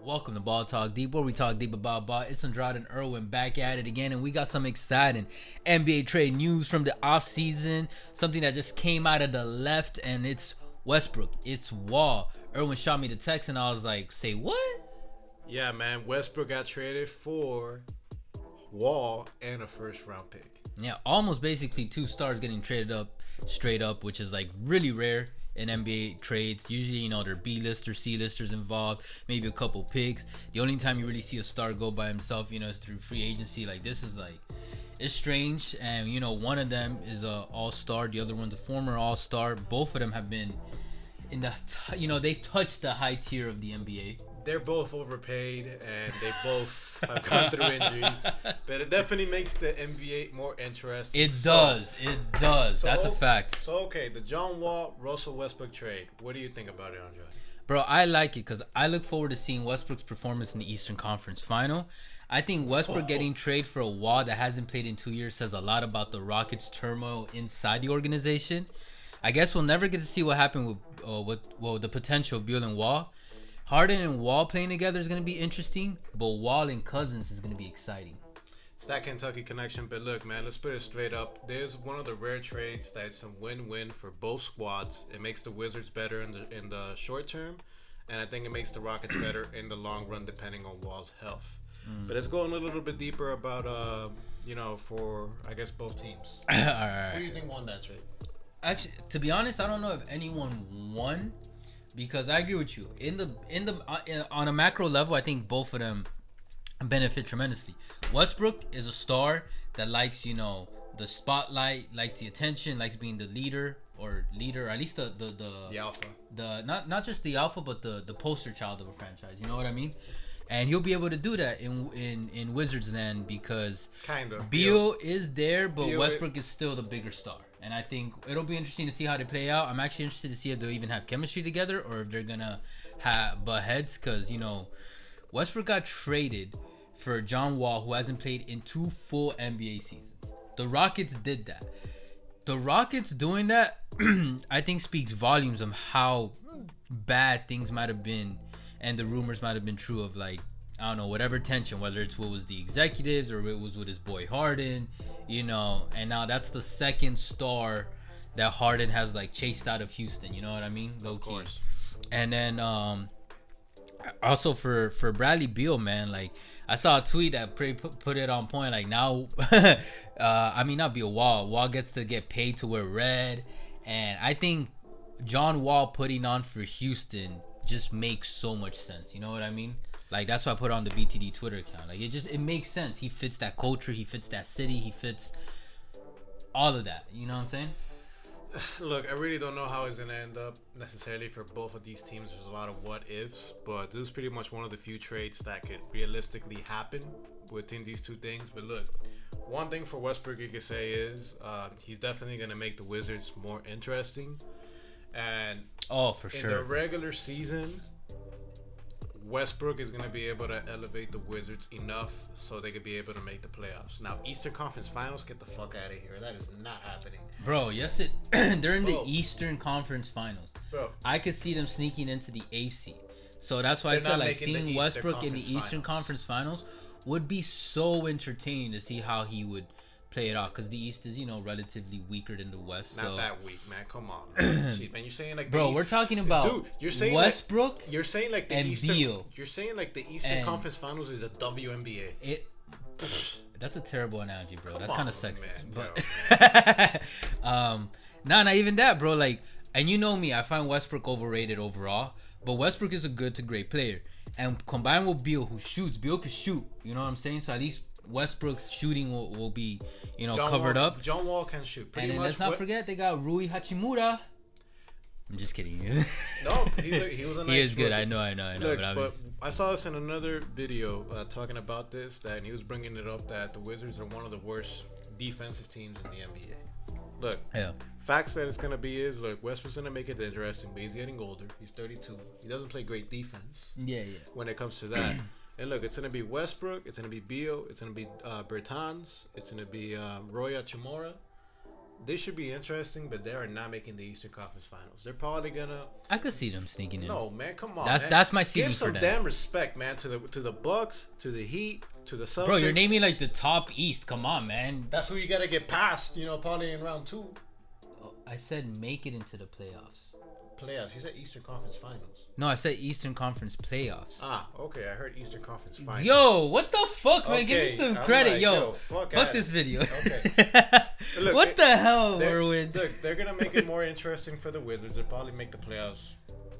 Welcome to Ball Talk Deep, where we talk deep about ball. It's Andrade and Irwin back at it again, and we got some exciting NBA trade news from the offseason. Something that just came out of the left, and it's Westbrook. It's Wall. Irwin shot me the text, and I was like, say what? Yeah, man. Westbrook got traded for Wall and a first round pick. Yeah, almost basically two stars getting traded up straight up, which is like really rare in NBA trades. Usually, there are B-listers, C-listers involved, maybe a couple picks. The only time you really see a star go by himself, is through free agency. Like, this is like, it's strange. And, one of them is a all-star. The other one's a former all-star. Both of them have been in the, they've touched the high tier of the NBA. They're both overpaid and they both have gone through injuries. But it definitely makes the NBA more interesting. It does. That's a fact. So, okay, the John Wall, Russell Westbrook trade. What do you think about it, Andre? Bro, I like it because I look forward to seeing Westbrook's performance in the Eastern Conference Final. I think Westbrook getting traded for a Wall that hasn't played in 2 years says a lot about the Rockets' turmoil inside the organization. I guess we'll never get to see what happened with the potential of Beal and Wall. Harden and Wall playing together is going to be interesting, but Wall and Cousins is going to be exciting. It's that Kentucky connection, but look, man, let's put it straight up. There's one of the rare trades that's a win-win for both squads. It makes the Wizards better in the short term, and I think it makes the Rockets better in the long run, depending on Wall's health. But let's go in a little bit deeper about, for, I guess, both teams. All right. Who do you think won that trade? Actually, to be honest, I don't know if anyone won. Because I agree with you. On a macro level, I think both of them benefit tremendously. Westbrook is a star that likes, the spotlight, likes the attention, likes being the leader, or at least the alpha. The not just the alpha, but the poster child of a franchise. You know what I mean? And he'll be able to do that in Wizards land because kind of Beal is there, but Westbrook is still the bigger star. And I think it'll be interesting to see how they play out. I'm actually interested to see if they'll even have chemistry together or if they're gonna have butt heads. Because Westbrook got traded for John Wall, who hasn't played in 2 full NBA seasons. The Rockets did that. The Rockets doing that, I think, speaks volumes of how bad things might have been, and the rumors might have been true of, like, I don't know, whatever tension, whether it's what was the executives or it was with his boy Harden, and now that's the second star that Harden has like chased out of Houston, you know what I mean? Low of key. Course. And then also for Bradley Beal, man, like I saw a tweet that put it on point, like now not Beal, Wall gets to get paid to wear red, and I think John Wall putting on for Houston just makes so much sense, you know what I mean? Like, that's why I put on the BTD Twitter account. Like, it makes sense. He fits that culture. He fits that city. He fits all of that. You know what I'm saying? Look, I really don't know how it's going to end up necessarily for both of these teams. There's a lot of what-ifs, but this is pretty much one of the few trades that could realistically happen within these two things. But look, one thing for Westbrook you could say is he's definitely going to make the Wizards more interesting. And for sure. In the regular season, Westbrook is going to be able to elevate the Wizards enough so they could be able to make the playoffs. Now, Eastern Conference Finals, get the fuck out of here. That is not happening. Bro, yes, they're in the Eastern Conference Finals. Bro. I could see them sneaking into the eighth seed. So that's why I said, like, seeing Westbrook in the Eastern Conference Finals would be so entertaining to see how he would play it off, because the East is, relatively weaker than the West. Not that weak, man. Come on, man. Cheap, man. You're saying like we're talking about you're saying Westbrook. You're saying like the and Eastern. Beal. You're saying like the Eastern Conference Finals is a WNBA. That's a terrible analogy, bro. That's kind of sexist, man, but not even that, bro. Like, and you know me, I find Westbrook overrated overall, but Westbrook is a good to great player, and combined with Beal, who shoots, Beal can shoot. You know what I'm saying? So at least Westbrook's shooting will be, covered up. John Wall can shoot. And then let's not forget they got Rui Hachimura. I'm just kidding. No, he was a nice. He is good. rookie. I know. Look, but I saw this in another video talking about this, that he was bringing it up that the Wizards are one of the worst defensive teams in the NBA. Look, facts that it's gonna be is, look, Westbrook's gonna make it interesting, but he's getting older. He's 32. He doesn't play great defense. Yeah. When it comes to that. And look, it's going to be Westbrook, it's going to be Beal, it's going to be Bertans, it's going to be Roy Hachimura, this should be interesting, but they are not making the Eastern Conference Finals. They're probably gonna. I could see them sneaking in. No, man, come on. That's my seeding Give some for them. damn respect, man, to the Bucks, to the Heat, to the Celtics. Bro, you're naming like the top East. Come on, man. That's who you gotta get past. Probably in round 2. Oh, I said make it into the playoffs. Playoffs. You said Eastern Conference Finals. No, I said Eastern Conference playoffs. Okay. I heard Eastern Conference Finals. Yo, what the fuck, man? Give me some credit, like, yo. Fuck this video. Okay. Look, what the hell, Merwin? Look, they're gonna make it more interesting for the Wizards. They'll probably make the playoffs.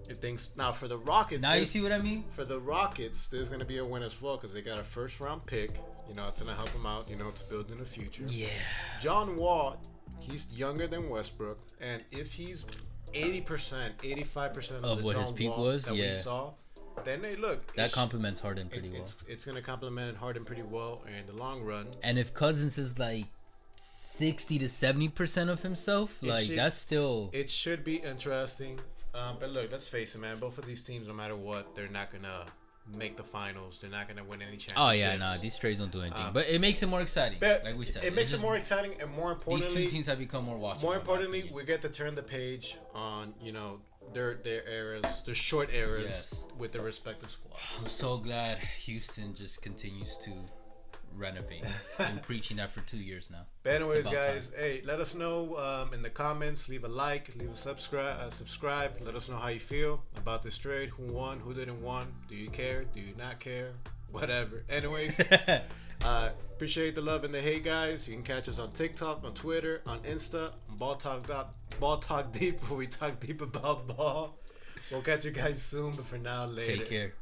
If things now for the Rockets. Now you see what I mean? For the Rockets, there's gonna be a win as well because they got a first-round pick. It's gonna help them out. To build in the future. Yeah. John Wall, he's younger than Westbrook, and if he's 80%, 85% of what his peak was that we saw, then that complements Harden pretty well. It's gonna complement Harden pretty well in the long run. And if Cousins is like 60 to 70% of himself, that's still. It should be interesting. But look, let's face it, man. Both of these teams, no matter what, they're not gonna make the finals. They're not gonna win any championships. Oh yeah, nah, these trades don't do anything. But it makes it more exciting. Like we said, it makes it more exciting, and more importantly, these two teams have become more watchable. More importantly, we get to turn the page on their eras, their short eras with their respective squads. I'm so glad Houston just continues to renovate. I've been preaching that for 2 years now. But anyways, guys, hey, let us know in the comments. Leave a like, leave a subscribe. Let us know how you feel about this trade. Who won? Who didn't won? Do you care? Do you not care? Whatever. Anyways, appreciate the love and the hate, guys. You can catch us on TikTok, on Twitter, on Insta, on Ball Talk Deep, where we talk deep about ball. We'll catch you guys soon, but for now, later. Take care.